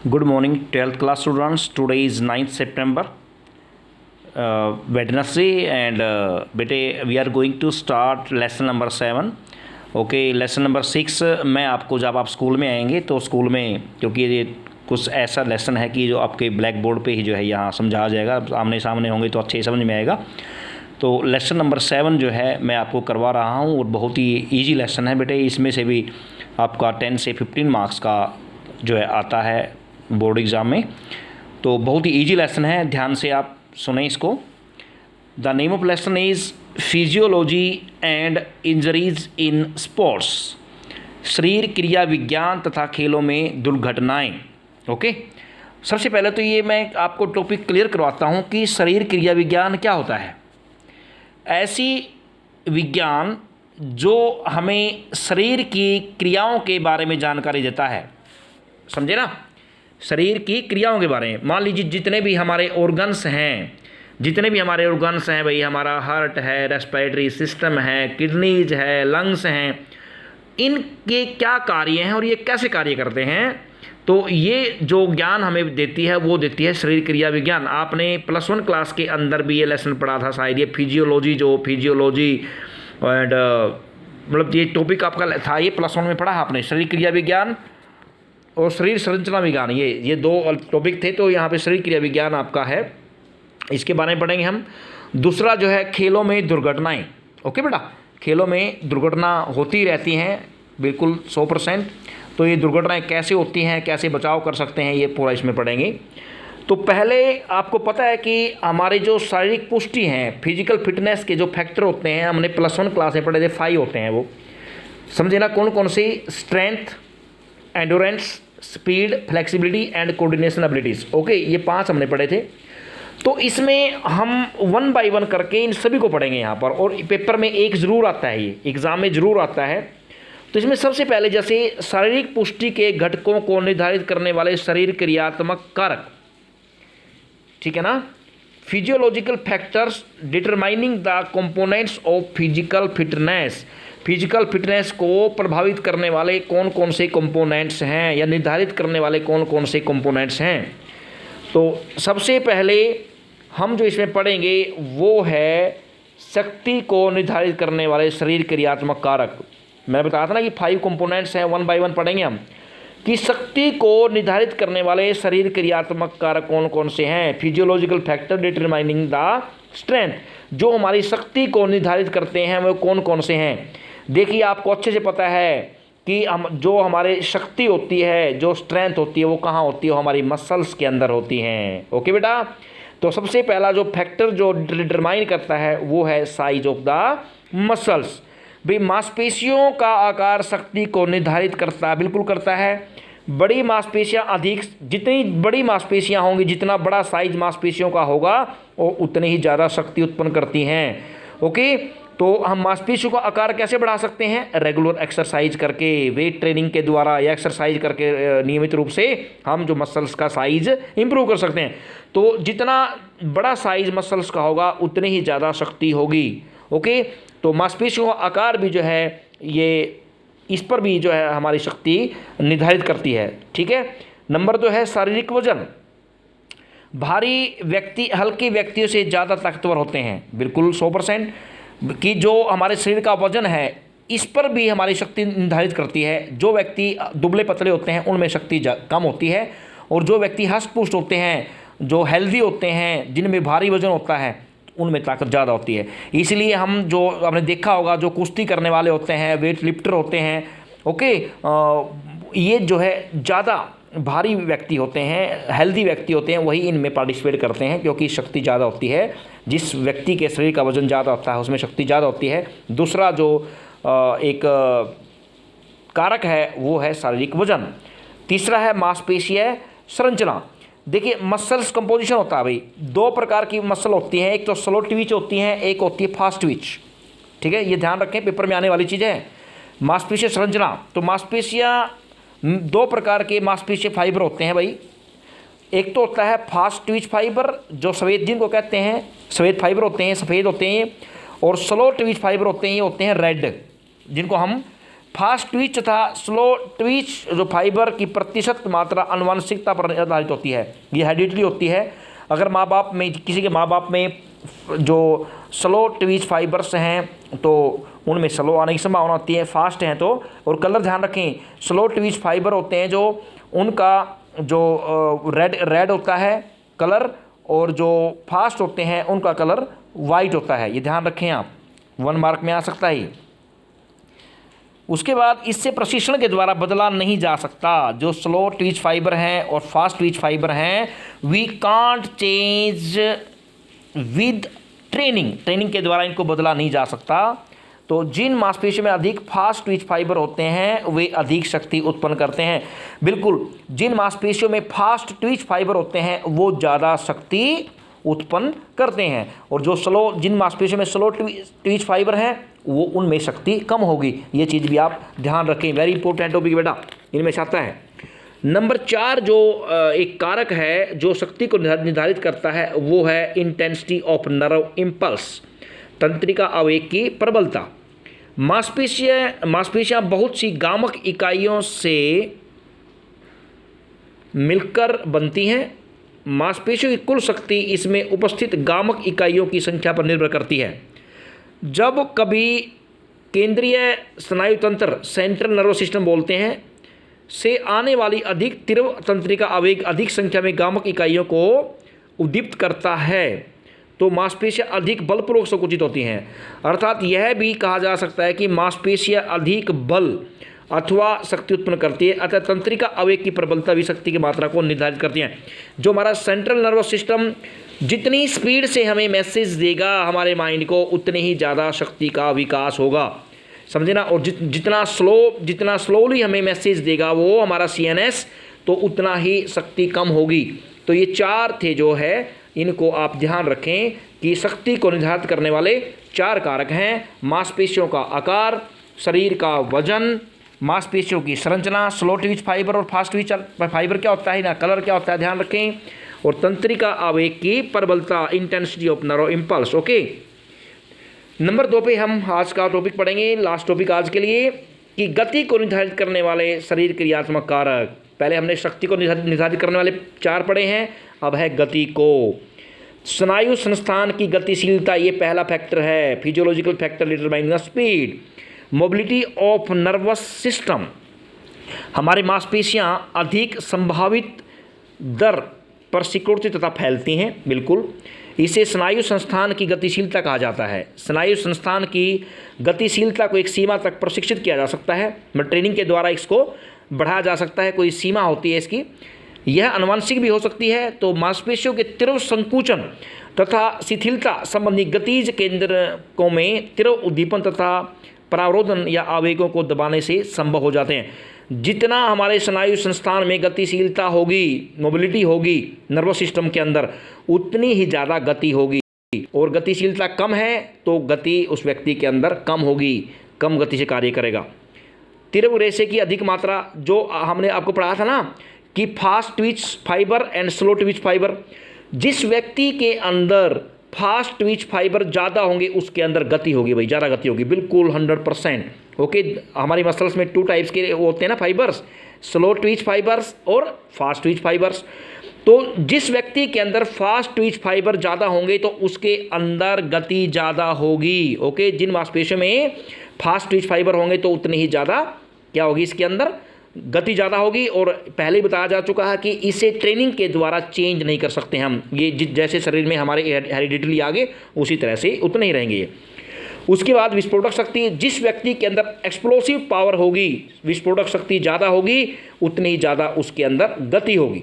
Good morning, 12th class students. Today is 9th September, Wednesday, and बेटे we are going to start lesson number 7. Okay, lesson number 6 मैं आपको जब आप school में आएंगे तो स्कूल में, क्योंकि ये कुछ ऐसा लेसन है कि जो आपके ब्लैक बोर्ड पे ही जो है यहाँ समझाया जाएगा, आमने सामने होंगे तो अच्छे समझ में आएगा। तो लेसन नंबर 7 जो है मैं आपको करवा रहा हूँ और बहुत ही ईजी लेसन है बेटे। इसमें से भी आपका 10 से 15 मार्क्स का जो है आता है बोर्ड एग्ज़ाम में, तो बहुत ही ईजी लेसन है, ध्यान से आप सुने इसको। The name of lesson is physiology and injuries in sports, शरीर क्रिया विज्ञान तथा खेलों में दुर्घटनाएं। ओके, सबसे पहले तो ये मैं आपको टॉपिक क्लियर करवाता हूँ कि शरीर क्रिया विज्ञान क्या होता है। ऐसी विज्ञान जो हमें शरीर की क्रियाओं के बारे में जानकारी देता है, समझे ना, शरीर की क्रियाओं के बारे में। मान लीजिए जितने भी हमारे ऑर्गन्स हैं भाई, हमारा हार्ट है, रेस्पिरेटरी सिस्टम है, किडनीज है, लंग्स हैं, इनके क्या कार्य हैं और ये कैसे कार्य करते हैं, तो ये जो ज्ञान हमें देती है वो देती है शरीर क्रिया विज्ञान। आपने +1 क्लास के अंदर भी ये लेसन पढ़ा था शायद, ये फिजियोलॉजी एंड मतलब ये टॉपिक आपका था, ये +1 में पढ़ा है आपने, शरीर क्रिया विज्ञान और शरीर संरचना विज्ञान, ये दो टॉपिक थे। तो यहाँ पे शरीर क्रिया विज्ञान आपका है, इसके बारे में पढ़ेंगे हम। दूसरा जो है खेलों में दुर्घटनाएं। ओके बेटा, खेलों में दुर्घटना होती रहती हैं बिल्कुल 100%। तो ये दुर्घटनाएं कैसे होती हैं, कैसे बचाव कर सकते हैं, ये पूरा इसमें पढ़ेंगे। तो पहले आपको पता है कि हमारे जो शारीरिक पुष्टि हैं, फिजिकल फिटनेस के जो फैक्टर होते हैं, हमने +1 क्लास में पढ़े थे, 5 होते हैं वो, समझे ना, कौन कौन सी? Strength, endurance, speed, flexibility and coordination abilities. Okay, ये 5 हमने पढ़े थे। तो इसमें हम 1 बाय 1 करके इन सभी को पढ़ेंगे यहाँ पर, और पेपर में एक ज़रूर आता है, ये एग्ज़ाम में ज़रूर आता है। तो इसमें सबसे पहले जैसे शारीरिक पुष्टि के घटकों को निर्धारित करने वाले शरीर क्रियात्मक कारक, ठीक है ना, physiological factors determining the components of physical fitness, physical fitness को प्रभावित करने वाले कौन कौन से कंपोनेंट्स हैं या निर्धारित करने वाले कौन कौन से कंपोनेंट्स हैं। तो सबसे पहले हम जो इसमें पढ़ेंगे वो है शक्ति को निर्धारित करने वाले शरीर क्रियात्मक कारक। मैं बताया था ना कि 5 कंपोनेंट्स हैं, 1 बाय 1 पढ़ेंगे हम कि शक्ति को निर्धारित करने वाले शरीर क्रियात्मक कारक कौन कौन से हैं। Physiological factor determining the strength, जो हमारी शक्ति को निर्धारित करते हैं वो कौन कौन से हैं। देखिए, आपको अच्छे से पता है कि हम जो हमारे शक्ति होती है, जो स्ट्रेंथ होती है, वो कहाँ होती है? वो हमारी मसल्स के अंदर होती हैं। ओके बेटा, तो सबसे पहला जो फैक्टर जो डिटरमाइन करता है वो है साइज ऑफ द मसल्स। भाई, मांसपेशियों का आकार शक्ति को निर्धारित करता है, बिल्कुल करता है। बड़ी मांसपेशियां अधिक, जितनी बड़ी मांसपेशियां होंगी, जितना बड़ा साइज मांसपेशियों का होगा, वो उतनी ही ज़्यादा शक्ति उत्पन्न करती हैं। ओके, तो हम मांसपेशियों का आकार कैसे बढ़ा सकते हैं? रेगुलर एक्सरसाइज करके, वेट ट्रेनिंग के द्वारा या एक्सरसाइज करके नियमित रूप से हम जो मसल्स का साइज इंप्रूव कर सकते हैं। तो जितना बड़ा साइज मसल्स का होगा उतनी ही ज़्यादा शक्ति होगी। ओके, तो मांसपेशियों का आकार भी जो है ये इस पर भी जो है हमारी शक्ति निर्धारित करती है। ठीक है, नंबर 2 है शारीरिक वजन। भारी व्यक्ति हल्के व्यक्तियों से ज़्यादा ताकतवर होते हैं, बिल्कुल 100%, कि जो हमारे शरीर का वजन है इस पर भी हमारी शक्ति निर्धारित करती है। जो व्यक्ति दुबले पतले होते हैं उनमें शक्ति कम होती है, और जो व्यक्ति हष्ट पुष्ट होते हैं, जो हेल्दी होते हैं, जिनमें भारी वजन होता है, उनमें ताकत ज़्यादा होती है। इसलिए हम जो आपने देखा होगा, जो कुश्ती करने वाले होते हैं, वेट लिफ्टर होते हैं, ओके, ये जो है ज़्यादा भारी व्यक्ति होते हैं, हेल्दी व्यक्ति होते हैं, वही इनमें पार्टिसिपेट करते हैं, क्योंकि शक्ति ज़्यादा होती है। जिस व्यक्ति के शरीर का वजन ज़्यादा होता है उसमें शक्ति ज़्यादा होती है। दूसरा जो एक कारक है वो है शारीरिक वजन। तीसरा है मांसपेशीय संरचना। देखिए, मसल्स कंपोजिशन होता है भाई, 2 प्रकार की मसल होती हैं, एक तो स्लो ट्विच होती हैं, एक होती है फास्ट ट्विच। ठीक है, ये ध्यान रखें, पेपर में आने वाली चीज़ है। मांसपेशीय संरचना, तो मांसपेशियाँ 2 प्रकार के मांसपेशीय फाइबर होते हैं भाई। एक तो होता है फास्ट ट्विच फाइबर, जो सफ़ेद, जिनको कहते हैं सफ़ेद फाइबर होते हैं, सफ़ेद होते हैं, और स्लो ट्विच फाइबर होते हैं, ये होते हैं रेड, जिनको हम फास्ट ट्विच तथा स्लो ट्विच जो फाइबर की प्रतिशत मात्रा आनुवंशिकता पर आधारित होती है, ये हेरिडिटरी होती है। अगर माँ बाप में किसी के माँ बाप में जो स्लो ट्विच फाइबर्स हैं तो उनमें स्लो आने की संभावना होती है, फास्ट हैं तो। और कलर ध्यान रखें, स्लो ट्विच फाइबर होते हैं जो उनका जो रेड होता है कलर, और जो फास्ट होते हैं उनका कलर वाइट होता है। ये ध्यान रखें आप, 1 मार्क में आ सकता है। उसके बाद इससे प्रशिक्षण के द्वारा बदला नहीं जा सकता। जो स्लो ट्विच फाइबर हैं और फास्ट ट्विच फाइबर हैं, we can't change with training के द्वारा इनको बदला नहीं जा सकता। तो जिन मांसपेशियों में अधिक फास्ट ट्विच फाइबर होते हैं वे अधिक शक्ति उत्पन्न करते हैं। बिल्कुल, जिन मांसपेशियों में फास्ट ट्विच फाइबर होते हैं वो ज़्यादा शक्ति उत्पन्न करते हैं, और जो जिन मांसपेशियों में स्लो ट्विच फाइबर हैं वो उनमें शक्ति कम होगी। ये चीज़ भी आप ध्यान रखें, वेरी इंपॉर्टेंट टॉपिक बेटा, इनमें से आता है। नंबर 4 जो एक कारक है जो शक्ति को निर्धारित करता है वो है इंटेंसिटी ऑफ नर्व इम्पल्स, तंत्रिका आवेग की प्रबलता। मांसपेशियां बहुत सी गामक इकाइयों से मिलकर बनती हैं। मांसपेशियों की कुल शक्ति इसमें उपस्थित गामक इकाइयों की संख्या पर निर्भर करती है। जब कभी केंद्रीय स्नायु तंत्र, सेंट्रल नर्वस सिस्टम बोलते हैं, से आने वाली अधिक तीव्र तंत्रिका आवेग अधिक संख्या में गामक इकाइयों को उद्दीप्त करता है तो मांसपेशियां अधिक बलपूर्वक संकुचित होती हैं। अर्थात यह भी कहा जा सकता है कि मांसपेशियां अधिक बल अथवा शक्ति उत्पन्न करती है, अतः तंत्रिका आवेग की प्रबलता भी शक्ति की मात्रा को निर्धारित करती है। जो हमारा सेंट्रल नर्वस सिस्टम जितनी स्पीड से हमें मैसेज देगा हमारे माइंड को, उतनी ही ज़्यादा शक्ति का विकास होगा, समझे ना। और जितना स्लोली हमें मैसेज देगा वो हमारा CNS, तो उतना ही शक्ति कम होगी। तो ये 4 थे जो है, इनको आप ध्यान रखें कि शक्ति को निर्धारित करने वाले 4 कारक हैं। मांसपेशियों का आकार, शरीर का वजन, मांसपेशियों की संरचना, स्लो ट्विच फाइबर और फास्ट ट्विच फाइबर क्या होता है ना, कलर क्या होता है ध्यान रखें, और तंत्रिका आवेग की प्रबलता, intensity of nerve impulse. Okay, number 2 पे हम आज का टॉपिक पढ़ेंगे, लास्ट टॉपिक आज के लिए, कि गति को निर्धारित करने वाले शरीर क्रियात्मक कारक। पहले हमने शक्ति को निर्धारित करने वाले 4 पढ़े हैं, अब है गति को। स्नायु संस्थान की गतिशीलता, ये पहला फैक्टर है, physiological factor determining the speed. Mobility of nervous system, हमारी मांसपेशियां अधिक संभावित दर पर सिकुड़ती तथा फैलती हैं, बिल्कुल। इसे स्नायु संस्थान की गतिशीलता कहा जाता है। स्नायु संस्थान की गतिशीलता को एक सीमा तक प्रशिक्षित किया जा सकता है, ट्रेनिंग के द्वारा इसको बढ़ाया जा सकता है, कोई सीमा होती है इसकी। यह आनुवंशिक भी हो सकती है। तो मांसपेशियों के तीव्र संकुचन तथा शिथिलता संबंधी गतिज केंद्रकों में तीव्र उद्दीपन तथा परावरोधन या आवेगों को दबाने से संभव हो जाते हैं। जितना हमारे स्नायु संस्थान में गतिशीलता होगी, मोबिलिटी होगी नर्वस सिस्टम के अंदर, उतनी ही ज़्यादा गति होगी। और गतिशीलता कम है तो गति उस व्यक्ति के अंदर कम होगी, कम गति से कार्य करेगा। तीव्र रेशे की अधिक मात्रा, जो हमने आपको पढ़ा था ना कि fast twitch fibre and slow Twitch fibre, जिस व्यक्ति के अंदर फास्ट ट्विच फाइबर ज़्यादा होंगे उसके अंदर गति होगी भाई, ज़्यादा गति होगी, बिल्कुल 100%। ओके, हमारी मसल्स में 2 टाइप्स के वो होते हैं ना फाइबर्स, स्लो ट्विच फाइबर्स और फास्ट ट्विच फाइबर्स। तो जिस व्यक्ति के अंदर फास्ट ट्विच फाइबर ज़्यादा होंगे तो उसके अंदर गति ज़्यादा होगी। ओके, जिन मांसपेशियों में फास्ट ट्विच फाइबर होंगे तो उतनी ही ज़्यादा क्या होगी, इसके अंदर गति ज़्यादा होगी। और पहले ही बताया जा चुका है कि इसे ट्रेनिंग के द्वारा चेंज नहीं कर सकते हम, ये जैसे शरीर में हमारे हेरिडिटरी आगे उसी तरह से उतने ही रहेंगे ये। उसके बाद विस्फोटक शक्ति, जिस व्यक्ति के अंदर एक्सप्लोसिव पावर होगी, विस्फोटक शक्ति ज़्यादा होगी, उतनी ही ज़्यादा उसके अंदर गति होगी।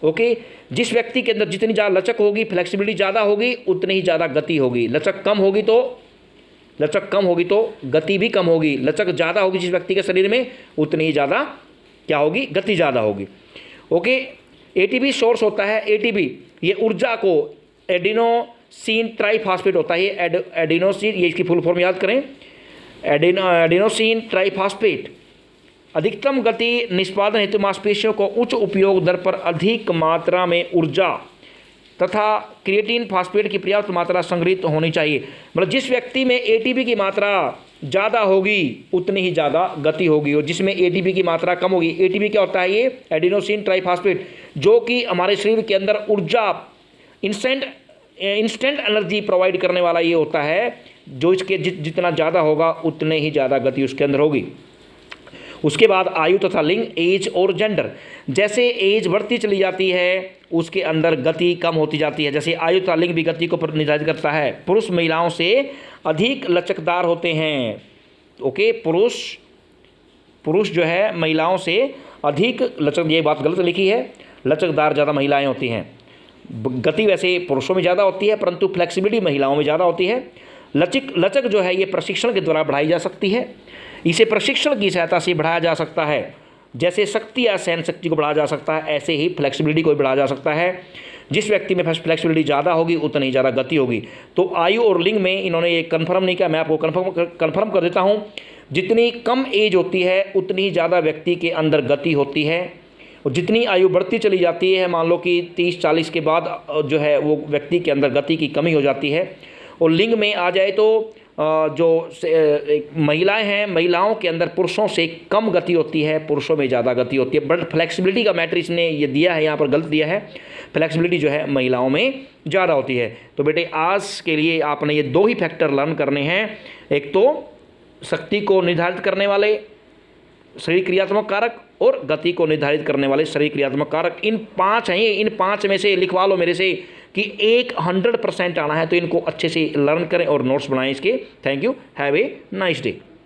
ओके, जिस व्यक्ति के अंदर जितनी ज़्यादा लचक होगी, फ्लेक्सिबिलिटी ज़्यादा होगी, उतनी ही ज़्यादा गति होगी। लचक कम होगी तो गति भी कम होगी। लचक ज़्यादा होगी जिस व्यक्ति के शरीर में, उतनी ही ज़्यादा क्या होगी, गति ज़्यादा होगी। ओके, ATP सोर्स होता है। ATP ये ऊर्जा को, एडिनोसिन ट्राइफॉस्फेट होता है, ये एडिनोसिन, ये इसकी फुल फॉर्म याद करें, एडिनोसिन ट्राइफॉस्फेट। अधिकतम गति निष्पादन हेतु मांसपेशियों को उच्च उपयोग दर पर अधिक मात्रा में ऊर्जा तथा क्रिएटिन फास्फेट की पर्याप्त मात्रा संग्रहित होनी चाहिए। मतलब जिस व्यक्ति में ATP की मात्रा ज़्यादा होगी उतनी ही ज़्यादा गति होगी, और जिसमें एटीपी की मात्रा कम होगी। एटीपी क्या होता है? ये एडिनोसिन ट्राइफॉस्फेट, जो कि हमारे शरीर के अंदर ऊर्जा, इंस्टेंट एनर्जी प्रोवाइड करने वाला ये होता है, जो इसके जितना ज़्यादा होगा उतने ही ज़्यादा गति उसके अंदर होगी। उसके बाद आयु तथा लिंग, एज और जेंडर। जैसे एज बढ़ती चली जाती है उसके अंदर गति कम होती जाती है। जैसे आयु तथा लिंग भी गति को निर्धारित करता है। पुरुष महिलाओं से अधिक लचकदार होते हैं। ओके, पुरुष जो है महिलाओं से अधिक लचक, ये बात गलत लिखी है, लचकदार ज़्यादा महिलाएं होती हैं। गति वैसे पुरुषों में ज़्यादा होती है, परंतु फ्लेक्सिबिलिटी महिलाओं में ज़्यादा होती है। लचक जो है ये प्रशिक्षण के द्वारा बढ़ाई जा सकती है। इसे प्रशिक्षण की सहायता से बढ़ाया जा सकता है। जैसे शक्ति या सहन शक्ति को बढ़ाया जा सकता है, ऐसे ही फ्लेक्सिबिलिटी को भी बढ़ाया जा सकता है। जिस व्यक्ति में फ्लेक्सिबिलिटी ज़्यादा होगी उतनी ही ज़्यादा गति होगी। तो आयु और लिंग में इन्होंने ये कन्फर्म नहीं किया, मैं आपको कन्फर्म कर देता हूँ। जितनी कम एज होती है उतनी ही ज़्यादा व्यक्ति के अंदर गति होती है, और जितनी आयु बढ़ती चली जाती है, मान लो कि 30-40 के बाद जो है वो व्यक्ति के अंदर गति की कमी हो जाती है। और लिंग में आ जाए तो जो महिलाएं हैं, महिलाओं के अंदर पुरुषों से कम गति होती है, पुरुषों में ज़्यादा गति होती है। बट फ्लेक्सिबिलिटी का मैटर इसने ये दिया है, यहाँ पर गलत दिया है। फ्लेक्सिबिलिटी जो है महिलाओं में ज़्यादा होती है। तो बेटे आज के लिए आपने ये 2 ही फैक्टर लर्न करने हैं। एक तो शक्ति को निर्धारित करने वाले शरीर क्रियात्मक कारक और गति को निर्धारित करने वाले शरीर क्रियात्मक कारक। इन 5 हैं, इन 5 में से लिखवा लो मेरे से कि 100% आना है। तो इनको अच्छे से लर्न करें और नोट्स बनाएं इसके। Thank you, have a nice day.